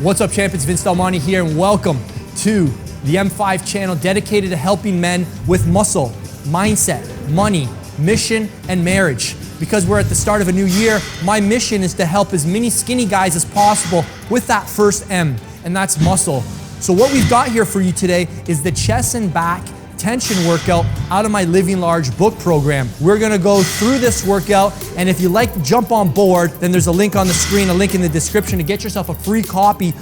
What's up, champions? Vince Delmonte here, and welcome to the M5 channel dedicated to helping men with muscle, mindset, money, mission, and marriage. Because we're at the start of a new year, my mission is to help as many skinny guys as possible with that first M, and that's muscle. So what we've got here for you today is the chest and back tension workout out of my Living Large book program. We're gonna go through this workout, and if you'd like to jump on board, then there's a link on the screen, a link in the description to get yourself a free copy.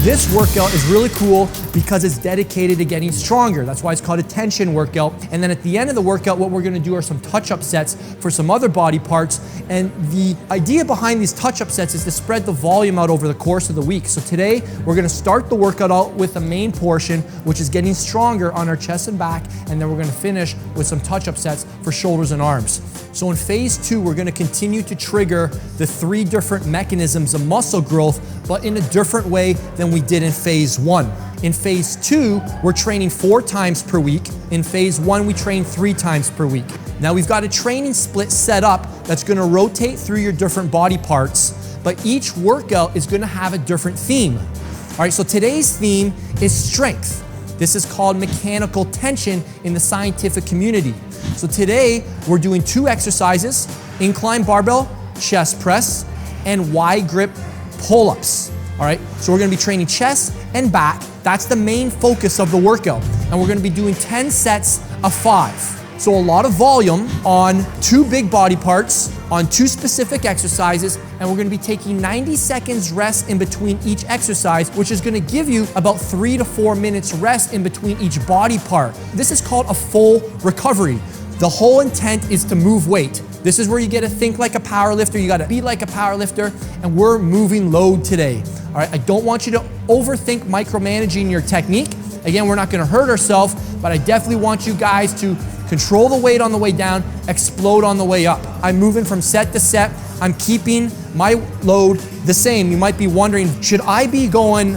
This workout is really cool because it's dedicated to getting stronger. That's why it's called a tension workout. And then at the end of the workout, what we're gonna do are some touch-up sets for some other body parts. And the idea behind these touch-up sets is to spread the volume out over the course of the week. So today, we're gonna start the workout out with the main portion, which is getting stronger on our chest and back, and then we're gonna finish with some touch-up sets for shoulders and arms. So in phase 2, we're gonna continue to trigger the 3 different mechanisms of muscle growth, but in a different way than we did in phase 1. In phase 2, we're training 4 times per week. In phase 1, we train 3 times per week. Now we've got a training split set up that's gonna rotate through your different body parts, but each workout is gonna have a different theme. All right, so today's theme is strength. This is called mechanical tension in the scientific community. So today, we're doing 2 exercises: incline barbell chest press and wide grip pull-ups. All right, so we're gonna be training chest and back. That's the main focus of the workout. And we're gonna be doing 10 sets of 5. So a lot of volume on 2 big body parts, on 2 specific exercises, and we're gonna be taking 90 seconds rest in between each exercise, which is gonna give you about 3 to 4 minutes rest in between each body part. This is called a full recovery. The whole intent is to move weight. This is where you get to think like a power lifter, you gotta be like a power lifter, and we're moving load today. All right, I don't want you to overthink micromanaging your technique. Again, we're not gonna hurt ourselves, but I definitely want you guys to control the weight on the way down, explode on the way up. I'm moving from set to set. I'm keeping my load the same. You might be wondering, should I be going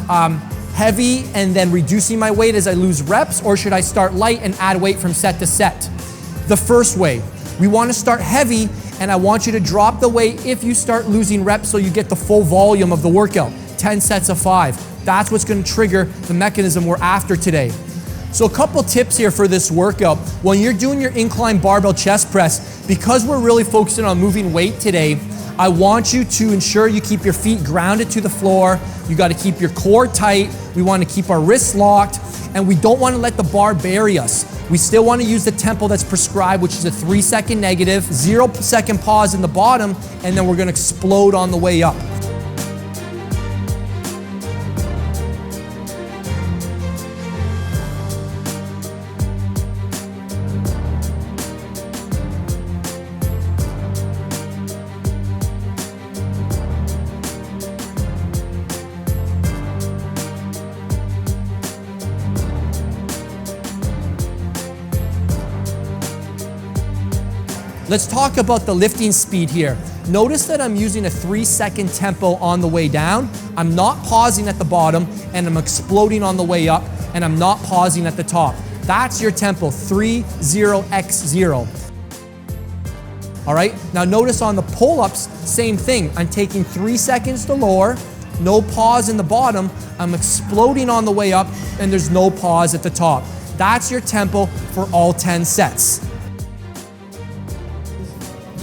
heavy and then reducing my weight as I lose reps, or should I start light and add weight from set to set? The first way. We want to start heavy, and I want you to drop the weight if you start losing reps so you get the full volume of the workout. 10 sets of 5. That's what's going to trigger the mechanism we're after today. So a couple tips here for this workout. When you're doing your incline barbell chest press, because we're really focusing on moving weight today, I want you to ensure you keep your feet grounded to the floor. You got to keep your core tight. We want to keep our wrists locked, and we don't want to let the bar bury us. We still want to use the tempo that's prescribed, which is a 3-second negative, 0-second pause in the bottom, and then we're going to explode on the way up. Let's talk about the lifting speed here. Notice that I'm using a 3-second tempo on the way down. I'm not pausing at the bottom, and I'm exploding on the way up, and I'm not pausing at the top. That's your tempo, 3-0-x-0. All right, now notice on the pull-ups, same thing. I'm taking 3 seconds to lower, no pause in the bottom, I'm exploding on the way up, and there's no pause at the top. That's your tempo for all 10 sets.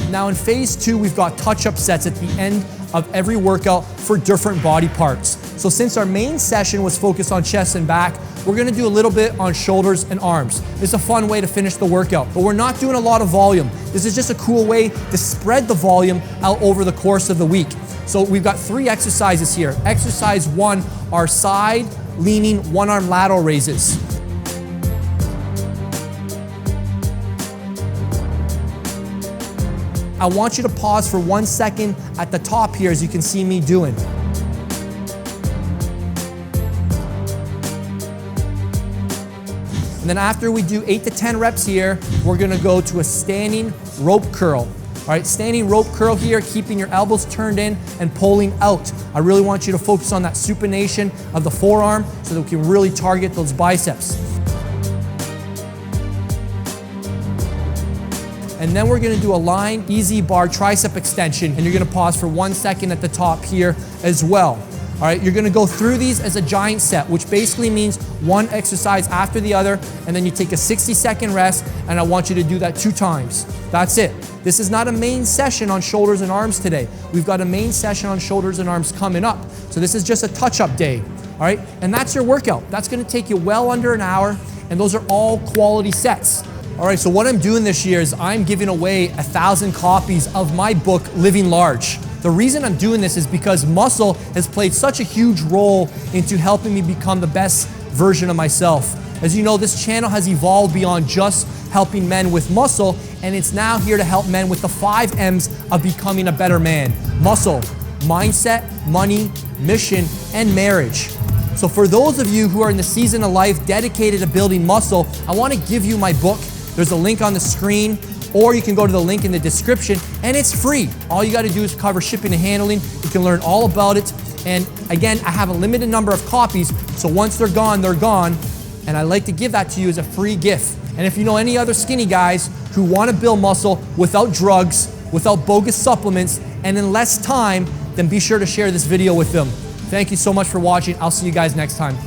Now in phase 2, we've got touch-up sets at the end of every workout for different body parts. So since our main session was focused on chest and back, we're gonna do a little bit on shoulders and arms. It's a fun way to finish the workout, but we're not doing a lot of volume. This is just a cool way to spread the volume out over the course of the week. So we've got 3 exercises here. Exercise 1 are side leaning 1-arm lateral raises. I want you to pause for 1 second at the top here, as you can see me doing. And then after we do 8 to 10 reps here, we're gonna go to a standing rope curl. All right, standing rope curl here, keeping your elbows turned in and pulling out. I really want you to focus on that supination of the forearm so that we can really target those biceps. And then we're gonna do a line easy bar tricep extension, and you're gonna pause for 1 second at the top here as well. All right, you're gonna go through these as a giant set, which basically means one exercise after the other, and then you take a 60-second rest, and I want you to do that 2 times. That's it. This is not a main session on shoulders and arms today. We've got a main session on shoulders and arms coming up. So this is just a touch-up day, all right? And that's your workout. That's gonna take you well under an hour, and those are all quality sets. All right, so what I'm doing this year is I'm giving away 1,000 copies of my book, Living Large. The reason I'm doing this is because muscle has played such a huge role into helping me become the best version of myself. As you know, this channel has evolved beyond just helping men with muscle, and it's now here to help men with the 5 M's of becoming a better man. Muscle, mindset, money, mission, and marriage. So for those of you who are in the season of life dedicated to building muscle, I want to give you my book. There's a link on the screen, or you can go to the link in the description, and it's free. All you got to do is cover shipping and handling. You can learn all about it. And again, I have a limited number of copies, so once they're gone, they're gone. And I like to give that to you as a free gift. And if you know any other skinny guys who want to build muscle without drugs, without bogus supplements, and in less time, then be sure to share this video with them. Thank you so much for watching. I'll see you guys next time.